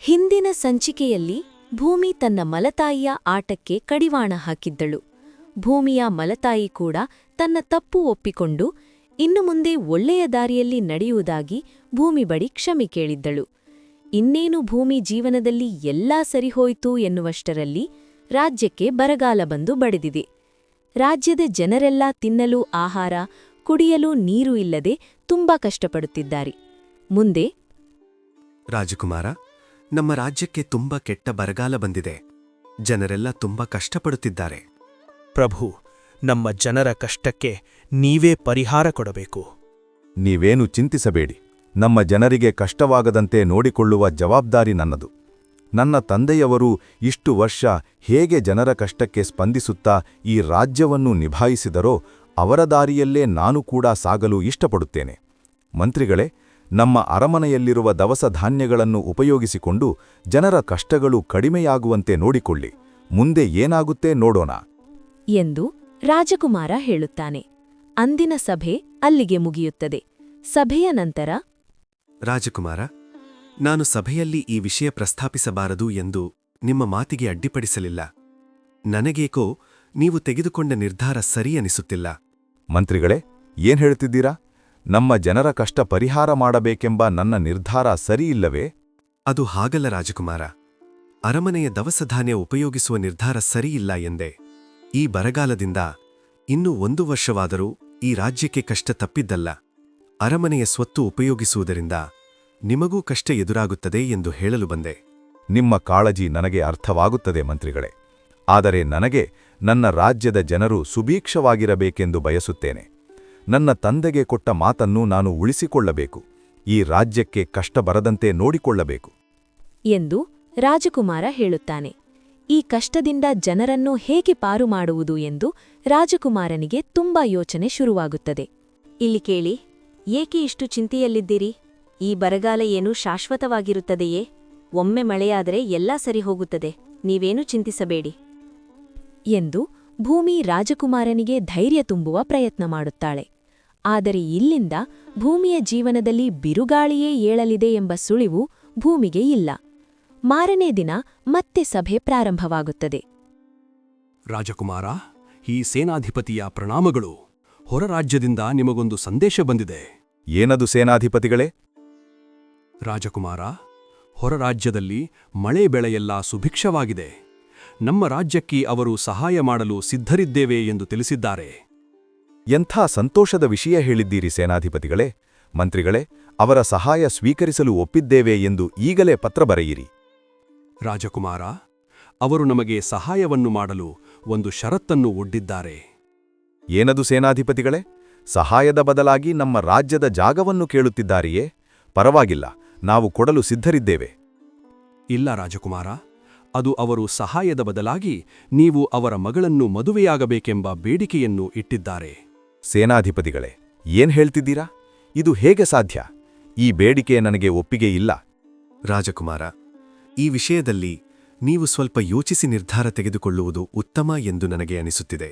ಹಿಂದಿನ ಸಂಚಿಕೆಯಲ್ಲಿ ಭೂಮಿ ತನ್ನ ಮಲತಾಯಿಯ ಆಟಕ್ಕೆ ಕಡಿವಾಣ ಹಾಕಿದ್ದಳು. ಭೂಮಿಯ ಮಲತಾಯಿ ಕೂಡ ತನ್ನ ತಪ್ಪು ಒಪ್ಪಿಕೊಂಡು ಇನ್ನು ಮುಂದೆ ಒಳ್ಳೆಯ ದಾರಿಯಲ್ಲಿ ನಡೆಯುವುದಾಗಿ ಭೂಮಿ ಬಳಿ ಕ್ಷಮೆ ಕೇಳಿದ್ದಳು. ಇನ್ನೇನು ಭೂಮಿ ಜೀವನದಲ್ಲಿ ಎಲ್ಲಾ ಸರಿಹೋಯಿತು ಎನ್ನುವಷ್ಟರಲ್ಲಿ ರಾಜ್ಯಕ್ಕೆ ಬರಗಾಲ ಬಂದು ಬಡಿದಿದೆ. ರಾಜ್ಯದ ಜನರೆಲ್ಲ ತಿನ್ನಲು ಆಹಾರ, ಕುಡಿಯಲು ನೀರು ಇಲ್ಲದೆ ತುಂಬಾ ಕಷ್ಟಪಡುತ್ತಿದ್ದಾರೆ. ಮುಂದೆ ರಾಜಕುಮಾರ, ನಮ್ಮ ರಾಜ್ಯಕ್ಕೆ ತುಂಬ ಕೆಟ್ಟ ಬರಗಾಲ ಬಂದಿದೆ. ಜನರೆಲ್ಲ ತುಂಬ ಕಷ್ಟಪಡುತ್ತಿದ್ದಾರೆ. ಪ್ರಭು, ನಮ್ಮ ಜನರ ಕಷ್ಟಕ್ಕೆ ನೀವೇ ಪರಿಹಾರ ಕೊಡಬೇಕು. ನೀವೇನು ಚಿಂತಿಸಬೇಡಿ. ನಮ್ಮ ಜನರಿಗೆ ಕಷ್ಟವಾಗದಂತೆ ನೋಡಿಕೊಳ್ಳುವ ಜವಾಬ್ದಾರಿ ನನ್ನದು. ನನ್ನ ತಂದೆಯವರು ಇಷ್ಟು ವರ್ಷ ಹೇಗೆ ಜನರ ಕಷ್ಟಕ್ಕೆ ಸ್ಪಂದಿಸುತ್ತಾ ಈ ರಾಜ್ಯವನ್ನು ನಿಭಾಯಿಸಿದರೋ ಅವರ ದಾರಿಯಲ್ಲೇ ನಾನು ಕೂಡ ಸಾಗಲು ಇಷ್ಟಪಡುತ್ತೇನೆ. ಮಂತ್ರಿಗಳೇ, ನಮ್ಮ ಅರಮನೆಯಲ್ಲಿರುವ ದವಸ ಧಾನ್ಯಗಳನ್ನು ಉಪಯೋಗಿಸಿಕೊಂಡು ಜನರ ಕಷ್ಟಗಳು ಕಡಿಮೆಯಾಗುವಂತೆ ನೋಡಿಕೊಳ್ಳಿ. ಮುಂದೆ ಏನಾಗುತ್ತೆ ನೋಡೋಣ ಎಂದು ರಾಜಕುಮಾರ ಹೇಳುತ್ತಾನೆ. ಅಂದಿನ ಸಭೆ ಅಲ್ಲಿಗೆ ಮುಗಿಯುತ್ತದೆ. ಸಭೆಯ ನಂತರ ರಾಜಕುಮಾರ, ನಾನು ಸಭೆಯಲ್ಲಿ ಈ ವಿಷಯ ಪ್ರಸ್ತಾಪಿಸಬಾರದು ಎಂದು ನಿಮ್ಮ ಮಾತಿಗೆ ಅಡ್ಡಿಪಡಿಸಲಿಲ್ಲ. ನನಗೇಕೋ ನೀವು ತೆಗೆದುಕೊಂಡ ನಿರ್ಧಾರ ಸರಿ ಅನಿಸುತ್ತಿಲ್ಲ. ಮಂತ್ರಿಗಳೇ, ಏನ್ ಹೇಳ್ತಿದ್ದೀರಾ? ನಮ್ಮ ಜನರ ಕಷ್ಟ ಪರಿಹಾರ ಮಾಡಬೇಕೆಂಬ ನನ್ನ ನಿರ್ಧಾರ ಸರಿಯಿಲ್ಲವೇ? ಅದು ಹಾಗಲ್ಲ ರಾಜಕುಮಾರ. ಅರಮನೆಯ ದವಸಧಾನ್ಯ ಉಪಯೋಗಿಸುವ ನಿರ್ಧಾರ ಸರಿಯಿಲ್ಲ ಎಂದೆ. ಈ ಬರಗಾಲದಿಂದ ಇನ್ನೂ 1 ವರ್ಷವಾದರೂ ಈ ರಾಜ್ಯಕ್ಕೆ ಕಷ್ಟ ತಪ್ಪಿದ್ದಲ್ಲ. ಅರಮನೆಯ ಸ್ವತ್ತು ಉಪಯೋಗಿಸುವುದರಿಂದ ನಿಮಗೂ ಕಷ್ಟ ಎದುರಾಗುತ್ತದೆ ಎಂದು ಹೇಳಲು ಬಂದೆ. ನಿಮ್ಮ ಕಾಳಜಿ ನನಗೆ ಅರ್ಥವಾಗುತ್ತದೆ ಮಂತ್ರಿಗಳೇ. ಆದರೆ ನನಗೆ ನನ್ನ ರಾಜ್ಯದ ಜನರು ಸುಭೀಕ್ಷವಾಗಿರಬೇಕೆಂದು ಬಯಸುತ್ತೇನೆ. ನನ್ನ ತಂದೆಗೆ ಕೊಟ್ಟ ಮಾತನ್ನು ನಾನು ಉಳಿಸಿಕೊಳ್ಳಬೇಕು. ಈ ರಾಜ್ಯಕ್ಕೆ ಕಷ್ಟ ಬರದಂತೆ ನೋಡಿಕೊಳ್ಳಬೇಕು ಎಂದು ರಾಜಕುಮಾರ ಹೇಳುತ್ತಾನೆ. ಈ ಕಷ್ಟದಿಂದ ಜನರನ್ನು ಹೇಗೆ ಪಾರು ಮಾಡುವುದು ಎಂದು ರಾಜಕುಮಾರನಿಗೆ ತುಂಬಾ ಯೋಚನೆ ಶುರುವಾಗುತ್ತದೆ. ಇಲ್ಲಿ ಕೇಳಿ, ಏಕೆ ಇಷ್ಟು ಚಿಂತೆಯಲ್ಲಿದ್ದೀರಿ? ಈ ಬರಗಾಲ ಏನು ಶಾಶ್ವತವಾಗಿರುತ್ತದೆಯೇ? ಒಮ್ಮೆ ಮಳೆಯಾದರೆ ಎಲ್ಲಾ ಸರಿ ಹೋಗುತ್ತದೆ. ನೀವೇನೂ ಚಿಂತಿಸಬೇಡಿ ಎಂದು ಭೂಮಿ ರಾಜಕುಮಾರನಿಗೆ ಧೈರ್ಯ ತುಂಬುವ ಪ್ರಯತ್ನ ಮಾಡುತ್ತಾಳೆ. ಆದರೆ ಇಲ್ಲಿಂದ ಭೂಮಿಯ ಜೀವನದಲ್ಲಿ ಬಿರುಗಾಳಿಯೇ ಏಳಲಿದೆ ಎಂಬ ಸುಳಿವು ಭೂಮಿಗೆ ಇಲ್ಲ. ಮಾರನೇ ದಿನ ಮತ್ತೆ ಸಭೆ ಪ್ರಾರಂಭವಾಗುತ್ತದೆ. ರಾಜಕುಮಾರ, ಈ ಸೇನಾಧಿಪತಿಯ ಪ್ರಣಾಮಗಳು. ಹೊರ ರಾಜ್ಯದಿಂದ ನಿಮಗೊಂದು ಸಂದೇಶ ಬಂದಿದೆ. ಏನದು ಸೇನಾಧಿಪತಿಗಳೇ? ರಾಜಕುಮಾರ, ಹೊರ ರಾಜ್ಯದಲ್ಲಿ ಮಳೆ ಬೆಳೆಯೆಲ್ಲ ಸುಭಿಕ್ಷವಾಗಿದೆ. ನಮ್ಮ ರಾಜ್ಯಕ್ಕೆ ಅವರು ಸಹಾಯ ಮಾಡಲು ಸಿದ್ಧರಿದ್ದೇವೆ ಎಂದು ತಿಳಿಸಿದ್ದಾರೆ. ಎಂಥ ಸಂತೋಷದ ವಿಷಯ ಹೇಳಿದ್ದೀರಿ ಸೇನಾಧಿಪತಿಗಳೇ. ಮಂತ್ರಿಗಳೇ, ಅವರ ಸಹಾಯ ಸ್ವೀಕರಿಸಲು ಒಪ್ಪಿದ್ದೇವೆ ಎಂದು ಈಗಲೇ ಪತ್ರ ಬರೆಯಿರಿ. ರಾಜಕುಮಾರ, ಅವರು ನಮಗೆ ಸಹಾಯವನ್ನು ಮಾಡಲು ಒಂದು ಷರತ್ತನ್ನು ಒಡ್ಡಿದ್ದಾರೆ. ಏನದು ಸೇನಾಧಿಪತಿಗಳೇ? ಸಹಾಯದ ಬದಲಾಗಿ ನಮ್ಮ ರಾಜ್ಯದ ಜಾಗವನ್ನು ಕೇಳುತ್ತಿದ್ದಾರೆಯೇ? ಪರವಾಗಿಲ್ಲ, ನಾವು ಕೊಡಲು ಸಿದ್ಧರಿದ್ದೇವೆ. ಇಲ್ಲ ರಾಜಕುಮಾರ, ಅದು ಅವರು ಸಹಾಯದ ಬದಲಾಗಿ ನೀವು ಅವರ ಮಗಳನ್ನು ಮದುವೆಯಾಗಬೇಕೆಂಬ ಬೇಡಿಕೆಯನ್ನು ಇಟ್ಟಿದ್ದಾರೆ. ಸೇನಾಧಿಪತಿಗಳೇ, ಏನ್ ಹೇಳ್ತಿದ್ದೀರಾ? ಇದು ಹೇಗೆ ಸಾಧ್ಯ? ಈ ಬೇಡಿಕೆ ನನಗೆ ಒಪ್ಪಿಗೆ ಇಲ್ಲ. ರಾಜಕುಮಾರ, ಈ ವಿಷಯದಲ್ಲಿ ನೀವು ಸ್ವಲ್ಪ ಯೋಚಿಸಿ ನಿರ್ಧಾರ ತೆಗೆದುಕೊಳ್ಳುವುದು ಉತ್ತಮ ಎಂದು ನನಗೆ ಅನಿಸುತ್ತಿದೆ.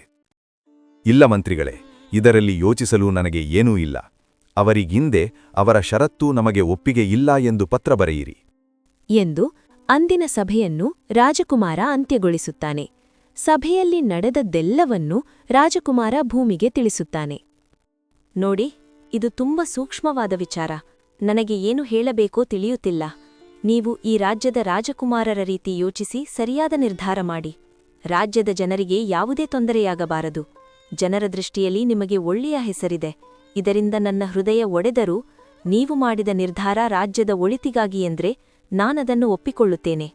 ಇಲ್ಲ ಮಂತ್ರಿಗಳೇ, ಇದರಲ್ಲಿ ಯೋಚಿಸಲು ನನಗೆ ಏನೂ ಇಲ್ಲ. ಅವರಿಗಿಂದೆ ಅವರ ಷರತ್ತು ನಮಗೆ ಒಪ್ಪಿಗೆ ಇಲ್ಲ ಎಂದು ಪತ್ರ ಬರೆಯಿರಿ ಎಂದು ಅಂದಿನ ಸಭೆಯನ್ನು ರಾಜಕುಮಾರ ಅಂತ್ಯಗೊಳಿಸುತ್ತಾನೆ. ಸಭೆಯಲ್ಲಿ ನಡೆದದ್ದೆಲ್ಲವನ್ನೂ ರಾಜಕುಮಾರ ಭೂಮಿಗೆ ತಿಳಿಸುತ್ತಾನೆ. ನೋಡಿ, ಇದು ತುಂಬ ಸೂಕ್ಷ್ಮವಾದ ವಿಚಾರ. ನನಗೆ ಏನು ಹೇಳಬೇಕೋ ತಿಳಿಯುತ್ತಿಲ್ಲ. ನೀವು ಈ ರಾಜ್ಯದ ರಾಜಕುಮಾರರ ರೀತಿ ಯೋಚಿಸಿ ಸರಿಯಾದ ನಿರ್ಧಾರ ಮಾಡಿ. ರಾಜ್ಯದ ಜನರಿಗೆ ಯಾವುದೇ ತೊಂದರೆಯಾಗಬಾರದು. ಜನರ ದೃಷ್ಟಿಯಲ್ಲಿ ನಿಮಗೆ ಒಳ್ಳೆಯ ಹೆಸರಿದೆ. ಇದರಿಂದ ನನ್ನ ಹೃದಯ ಒಡೆದರೂ ನೀವು ಮಾಡಿದ ನಿರ್ಧಾರ ರಾಜ್ಯದ ಒಳಿತಿಗಾಗಿ ಎಂದ್ರೆ ನಾನದನ್ನು ಒಪ್ಪಿಕೊಳ್ಳುತ್ತೇನೆ.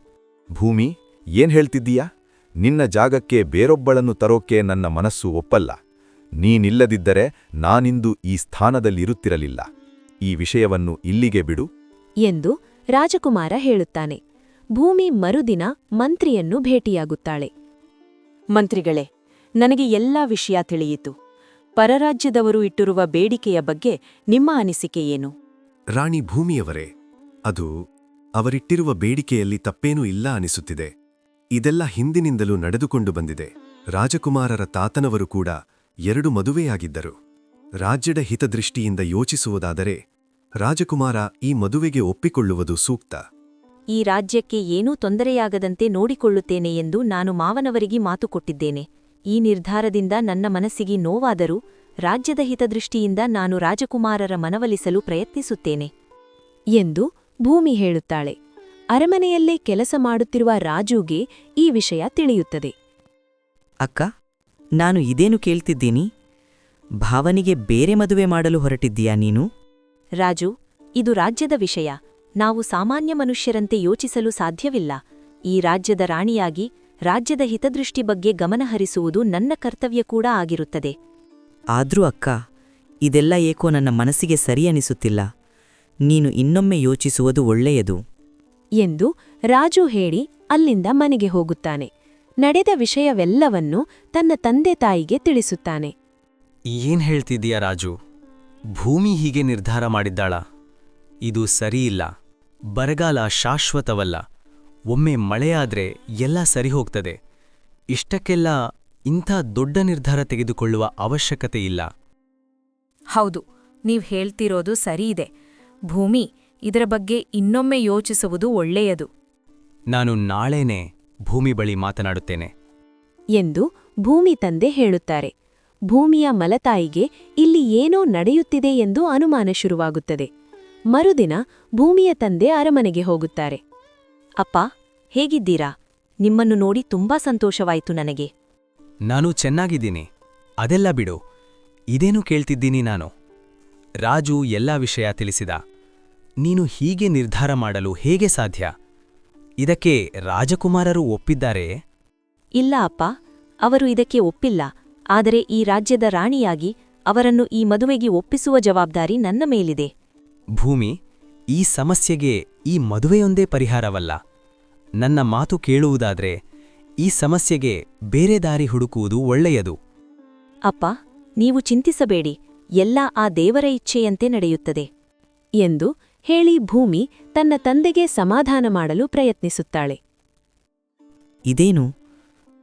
ಭೂಮಿ, ಏನ್ ಹೇಳ್ತಿದ್ದೀಯಾ? ನಿನ್ನ ಜಾಗಕ್ಕೆ ಬೇರೊಬ್ಬಳನ್ನು ತರೋಕೆ ನನ್ನ ಮನಸ್ಸು ಒಪ್ಪಲ್ಲ. ನೀನಿಲ್ಲದಿದ್ದರೆ ನಾನಿಂದು ಈ ಸ್ಥಾನದಲ್ಲಿರುತ್ತಿರಲಿಲ್ಲ. ಈ ವಿಷಯವನ್ನು ಇಲ್ಲಿಗೆ ಬಿಡು ಎಂದು ರಾಜಕುಮಾರ ಹೇಳುತ್ತಾನೆ. ಭೂಮಿ ಮರುದಿನ ಮಂತ್ರಿಯನ್ನು ಭೇಟಿಯಾಗುತ್ತಾಳೆ. ಮಂತ್ರಿಗಳೇ, ನನಗೆ ಎಲ್ಲಾ ವಿಷಯ ತಿಳಿಯಿತು. ಪರರಾಜ್ಯದವರು ಇಟ್ಟಿರುವ ಬೇಡಿಕೆಯ ಬಗ್ಗೆ ನಿಮ್ಮ ಅನಿಸಿಕೆ ಏನು? ರಾಣಿ ಭೂಮಿಯವರೇ, ಅದು ಅವರಿಟ್ಟಿರುವ ಬೇಡಿಕೆಯಲ್ಲಿ ತಪ್ಪೇನೂ ಇಲ್ಲ ಅನಿಸುತ್ತಿದೆ. ಇದೆಲ್ಲ ಹಿಂದಿನಿಂದಲೂ ನಡೆದುಕೊಂಡು ಬಂದಿದೆ. ರಾಜಕುಮಾರರ ತಾತನವರು ಕೂಡ 2 ಮದುವೆಯಾಗಿದ್ದರು. ರಾಜ್ಯದ ಹಿತದೃಷ್ಟಿಯಿಂದ ಯೋಚಿಸುವುದಾದರೆ ರಾಜಕುಮಾರ ಈ ಮದುವೆಗೆ ಒಪ್ಪಿಕೊಳ್ಳುವುದು ಸೂಕ್ತ. ಈ ರಾಜ್ಯಕ್ಕೆ ಏನೂ ತೊಂದರೆಯಾಗದಂತೆ ನೋಡಿಕೊಳ್ಳುತ್ತೇನೆ ಎಂದು ನಾನು ಮಾವನವರಿಗೆ ಮಾತು ಕೊಟ್ಟಿದ್ದೇನೆ. ಈ ನಿರ್ಧಾರದಿಂದ ನನ್ನ ಮನಸ್ಸಿಗೆ ನೋವಾದರೂ ರಾಜ್ಯದ ಹಿತದೃಷ್ಟಿಯಿಂದ ನಾನು ರಾಜಕುಮಾರರ ಮನವೊಲಿಸಲು ಪ್ರಯತ್ನಿಸುತ್ತೇನೆ ಎಂದು ಭೂಮಿ ಹೇಳುತ್ತಾಳೆ. ಅರಮನೆಯಲ್ಲೇ ಕೆಲಸ ಮಾಡುತ್ತಿರುವ ರಾಜುಗೆ ಈ ವಿಷಯ ತಿಳಿಯುತ್ತದೆ. ಅಕ್ಕ, ನಾನು ಇದೇನು ಕೇಳ್ತಿದ್ದೀನಿ? ಭಾವನಿಗೆ ಬೇರೆ ಮದುವೆ ಮಾಡಲು ಹೊರಟಿದ್ದೀಯಾ ನೀನು? ರಾಜು, ಇದು ರಾಜ್ಯದ ವಿಷಯ. ನಾವು ಸಾಮಾನ್ಯ ಮನುಷ್ಯರಂತೆ ಯೋಚಿಸಲು ಸಾಧ್ಯವಿಲ್ಲ. ಈ ರಾಜ್ಯದ ರಾಣಿಯಾಗಿ ರಾಜ್ಯದ ಹಿತದೃಷ್ಟಿ ಬಗ್ಗೆ ಗಮನಹರಿಸುವುದು ನನ್ನ ಕರ್ತವ್ಯ ಕೂಡ ಆಗಿರುತ್ತದೆ. ಆದ್ರೂ ಅಕ್ಕ, ಇದೆಲ್ಲ ಏಕೋ ನನ್ನ ಮನಸ್ಸಿಗೆ ಸರಿ ಅನಿಸುತ್ತಿಲ್ಲ. ನೀನು ಇನ್ನೊಮ್ಮೆ ಯೋಚಿಸುವುದು ಒಳ್ಳೆಯದು ಎಂದು ರಾಜು ಹೇಳಿ ಅಲ್ಲಿಂದ ಮನೆಗೆ ಹೋಗುತ್ತಾನೆ. ನಡೆದ ವಿಷಯವೆಲ್ಲವನ್ನೂ ತನ್ನ ತಂದೆ ತಾಯಿಗೆ ತಿಳಿಸುತ್ತಾನೆ. ಏನ್ ಹೇಳ್ತಿದ್ದೀಯ ರಾಜು? ಭೂಮಿ ಹೀಗೆ ನಿರ್ಧಾರ ಮಾಡಿದ್ದಾಳ? ಇದು ಸರಿಯಿಲ್ಲ. ಬರಗಾಲ ಶಾಶ್ವತವಲ್ಲ. ಒಮ್ಮೆ ಮಳೆಯಾದ್ರೆ ಎಲ್ಲ ಸರಿಹೋಗ್ತದೆ. ಇಷ್ಟಕ್ಕೆಲ್ಲ ಇಂಥ ದೊಡ್ಡ ನಿರ್ಧಾರ ತೆಗೆದುಕೊಳ್ಳುವ ಅವಶ್ಯಕತೆ ಇಲ್ಲ. ಹೌದು, ನೀವ್ ಹೇಳ್ತಿರೋದು ಸರಿಯಿದೆ. ಭೂಮಿ, ಇದರ ಬಗ್ಗೆ ಇನ್ನೊಮ್ಮೆ ಯೋಚಿಸುವುದು ಒಳ್ಳೆಯದು ನಾನು ನಾಳೆನೇ ಭೂಮಿ ಬಳಿ ಮಾತನಾಡುತ್ತೇನೆ ಎಂದು ಭೂಮಿ ತಂದೆ ಹೇಳುತ್ತಾರೆ. ಭೂಮಿಯ ಮಲತಾಯಿಗೆ ಇಲ್ಲಿ ಏನೋ ನಡೆಯುತ್ತಿದೆ ಎಂದು ಅನುಮಾನ ಶುರುವಾಗುತ್ತದೆ. ಮರುದಿನ ಭೂಮಿಯ ತಂದೆ ಅರಮನೆಗೆ ಹೋಗುತ್ತಾರೆ. ಅಪ್ಪ, ಹೇಗಿದ್ದೀರಾ? ನಿಮ್ಮನ್ನು ನೋಡಿ ತುಂಬಾ ಸಂತೋಷವಾಯಿತು ನನಗೆ. ನಾನು ಚೆನ್ನಾಗಿದ್ದೀನಿ. ಅದೆಲ್ಲ ಬಿಡು. ಇದೇನು ಕೇಳ್ತಿದ್ದೀನಿ ನಾನು? ರಾಜು ಎಲ್ಲ ವಿಷಯ ತಿಳಿಸಿದ. ನೀನು ಹೀಗೆ ನಿರ್ಧಾರ ಮಾಡಲು ಹೇಗೆ ಸಾಧ್ಯ? ಇದಕ್ಕೆ ರಾಜಕುಮಾರರು ಒಪ್ಪಿದ್ದಾರೆ? ಇಲ್ಲ ಅಪ್ಪ, ಅವರು ಇದಕ್ಕೆ ಒಪ್ಪಿಲ್ಲ. ಆದರೆ ಈ ರಾಜ್ಯದ ರಾಣಿಯಾಗಿ ಅವರನ್ನು ಈ ಮದುವೆಗೆ ಒಪ್ಪಿಸುವ ಜವಾಬ್ದಾರಿ ನನ್ನ ಮೇಲಿದೆ. ಭೂಮಿ, ಈ ಸಮಸ್ಯೆಗೆ ಈ ಮದುವೆಯೊಂದೇ ಪರಿಹಾರವಲ್ಲ. ನನ್ನ ಮಾತು ಕೇಳುವುದಾದ್ರೆ ಈ ಸಮಸ್ಯೆಗೆ ಬೇರೆ ದಾರಿ ಹುಡುಕುವುದು ಒಳ್ಳೆಯದು. ಅಪ್ಪ, ನೀವು ಚಿಂತಿಸಬೇಡಿ, ಎಲ್ಲ ಆ ದೇವರ ಇಚ್ಛೆಯಂತೆ ನಡೆಯುತ್ತದೆ ಎಂದು ಹೇಳಿ ಭೂಮಿ ತನ್ನ ತಂದೆಗೆ ಸಮಾಧಾನ ಮಾಡಲು ಪ್ರಯತ್ನಿಸುತ್ತಾಳೆ. ಇದೇನು?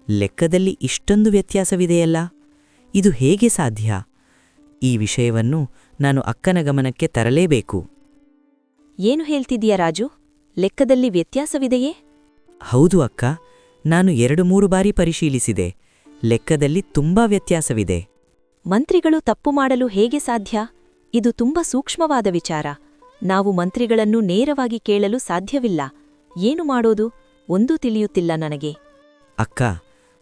ಲೆಕ್ಕದಲ್ಲಿ ಇಷ್ಟೊಂದು ವ್ಯತ್ಯಾಸವಿದೆಯಲ್ಲ? ಇದು ಹೇಗೆ ಸಾಧ್ಯ? ಈ ವಿಷಯವನ್ನು ನಾನು ಅಕ್ಕನ ಗಮನಕ್ಕೆ ತರಲೇಬೇಕು. ಏನು ಹೇಳ್ತಿದೀಯ ರಾಜು? ಲೆಕ್ಕದಲ್ಲಿ ವ್ಯತ್ಯಾಸವಿದೆಯೇ? ಹೌದು ಅಕ್ಕ, ನಾನು 2-3 ಬಾರಿ ಪರಿಶೀಲಿಸಿದೆ. ಲೆಕ್ಕದಲ್ಲಿ ತುಂಬಾ ವ್ಯತ್ಯಾಸವಿದೆ. ಮಂತ್ರಿಗಳು ತಪ್ಪು ಮಾಡಲು ಹೇಗೆ ಸಾಧ್ಯ? ಇದು ತುಂಬಾ ಸೂಕ್ಷ್ಮವಾದ ವಿಚಾರ. ನಾವು ಮಂತ್ರಿಗಳನ್ನು ನೇರವಾಗಿ ಕೇಳಲು ಸಾಧ್ಯವಿಲ್ಲ. ಏನು ಮಾಡೋದು? ಒಂದೂ ತಿಳಿಯುತ್ತಿಲ್ಲ ನನಗೆ. ಅಕ್ಕ,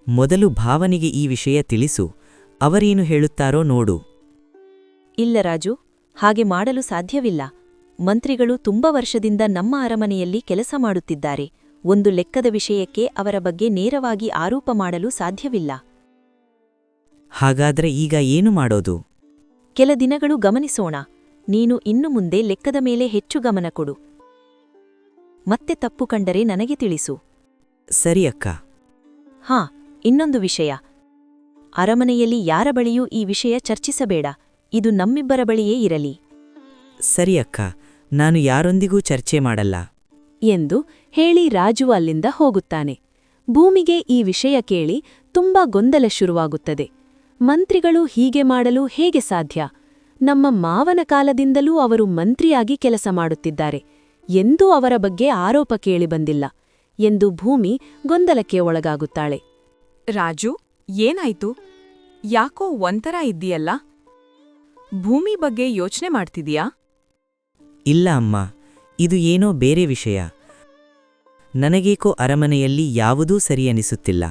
ಮೊದಲು ಭಾವನಿಗೆ ಈ ವಿಷಯ ತಿಳಿಸು. ಅವರೇನು ಹೇಳುತ್ತಾರೋ ನೋಡು. ಇಲ್ಲ ರಾಜು, ಹಾಗೆ ಮಾಡಲು ಸಾಧ್ಯವಿಲ್ಲ. ಮಂತ್ರಿಗಳು ತುಂಬಾ ವರ್ಷದಿಂದ ನಮ್ಮ ಅರಮನೆಯಲ್ಲಿ ಕೆಲಸ ಮಾಡುತ್ತಿದ್ದಾರೆ. ಒಂದು ಲೆಕ್ಕದ ವಿಷಯಕ್ಕೆ ಅವರ ಬಗ್ಗೆ ನೇರವಾಗಿ ಆರೋಪ ಮಾಡಲು ಸಾಧ್ಯವಿಲ್ಲ. ಹಾಗಾದ್ರೆ ಈಗ ಏನು ಮಾಡೋದು? ಕೆಲ ದಿನಗಳು ಗಮನಿಸೋಣ. ನೀನು ಇನ್ನು ಮುಂದೆ ಲೆಕ್ಕದ ಮೇಲೆ ಹೆಚ್ಚು ಗಮನ ಕೊಡು. ಮತ್ತೆ ತಪ್ಪು ಕಂಡರೆ ನನಗೆ ತಿಳಿಸು. ಸರಿ ಅಕ್ಕ. ಹಾಂ, ಇನ್ನೊಂದು ವಿಷಯ. ಅರಮನೆಯಲ್ಲಿ ಯಾರ ಬಳಿಯೂ ಈ ವಿಷಯ ಚರ್ಚಿಸಬೇಡ. ಇದು ನಮ್ಮಿಬ್ಬರ ಬಳಿಯೇ ಇರಲಿ. ಸರಿ ಅಕ್ಕ, ನಾನು ಯಾರೊಂದಿಗೂ ಚರ್ಚೆ ಮಾಡಲ್ಲ ಎಂದು ಹೇಳಿ ರಾಜು ಅಲ್ಲಿಂದ ಹೋಗುತ್ತಾನೆ. ಭೂಮಿಗೆ ಈ ವಿಷಯ ಕೇಳಿ ತುಂಬಾ ಗೊಂದಲ ಶುರುವಾಗುತ್ತದೆ. ಮಂತ್ರಿಗಳು ಹೀಗೆ ಮಾಡಲು ಹೇಗೆ ಸಾಧ್ಯ? ನಮ್ಮ ಮಾವನ ಕಾಲದಿಂದಲೂ ಅವರು ಮಂತ್ರಿಯಾಗಿ ಕೆಲಸ ಮಾಡುತ್ತಿದ್ದಾರೆ. ಎಂದೂ ಅವರ ಬಗ್ಗೆ ಆರೋಪ ಕೇಳಿಬಂದಿಲ್ಲ ಎಂದು ಭೂಮಿ ಗೊಂದಲಕ್ಕೆ ಒಳಗಾಗುತ್ತಾಳೆ. ರಾಜು, ಏನಾಯ್ತು? ಯಾಕೋ ಒಂಥರ ಇದ್ದೀಯಲ್ಲ? ಭೂಮಿ ಬಗ್ಗೆ ಯೋಚನೆ ಮಾಡ್ತಿದೀಯಾ? ಇಲ್ಲ ಅಮ್ಮ, ಇದು ಏನೋ ಬೇರೆ ವಿಷಯ. ನನಗೇಕೋ ಅರಮನೆಯಲ್ಲಿ ಯಾವುದೂ ಸರಿಯನಿಸುತ್ತಿಲ್ಲ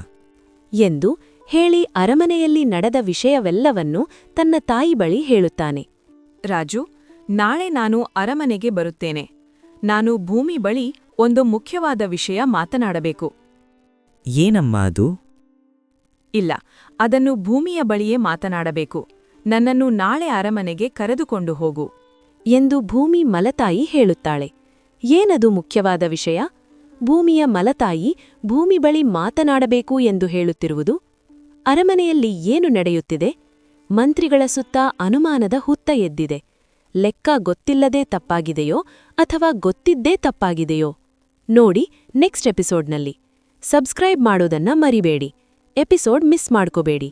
ಎಂದು ಹೇಳಿ ಅರಮನೆಯಲ್ಲಿ ನಡೆದ ವಿಷಯವೆಲ್ಲವನ್ನೂ ತನ್ನ ತಾಯಿ ಬಳಿ ಹೇಳುತ್ತಾನೆ. ರಾಜು, ನಾಳೆ ನಾನು ಅರಮನೆಗೆ ಬರುತ್ತೇನೆ. ನಾನು ಭೂಮಿ ಬಳಿ ಒಂದು ಮುಖ್ಯವಾದ ವಿಷಯ ಮಾತನಾಡಬೇಕು. ಏನಮ್ಮ ಅದು? ಇಲ್ಲ, ಅದನ್ನು ಭೂಮಿಯ ಬಳಿಯೇ ಮಾತನಾಡಬೇಕು. ನನ್ನನ್ನು ನಾಳೆ ಅರಮನೆಗೆ ಕರೆದುಕೊಂಡು ಹೋಗು ಎಂದು ಭೂಮಿ ಮಲತಾಯಿ ಹೇಳುತ್ತಾಳೆ. ಏನದು ಮುಖ್ಯವಾದ ವಿಷಯ? ಭೂಮಿಯ ಮಲತಾಯಿ ಭೂಮಿ ಬಳಿ ಮಾತನಾಡಬೇಕು ಎಂದು ಹೇಳುತ್ತಿರುವುದು? ಅರಮನೆಯಲ್ಲಿ ಏನು ನಡೆಯುತ್ತಿದೆ? ಮಂತ್ರಿಗಳ ಸುತ್ತ ಅನುಮಾನದ ಹುತ್ತ ಎದ್ದಿದೆ. ಲೆಕ್ಕ ಗೊತ್ತಿಲ್ಲದೇ ತಪ್ಪಾಗಿದೆಯೋ ಅಥವಾ ಗೊತ್ತಿದ್ದೇ ತಪ್ಪಾಗಿದೆಯೋ? ನೋಡಿ ನೆಕ್ಸ್ಟ್ ಎಪಿಸೋಡ್ನಲ್ಲಿ. ಸಬ್ಸ್ಕ್ರೈಬ್ ಮಾಡೋದನ್ನ ಮರಿಬೇಡಿ. ಎಪಿಸೋಡ್ ಮಿಸ್ ಮಾಡ್ಕೋಬೇಡಿ.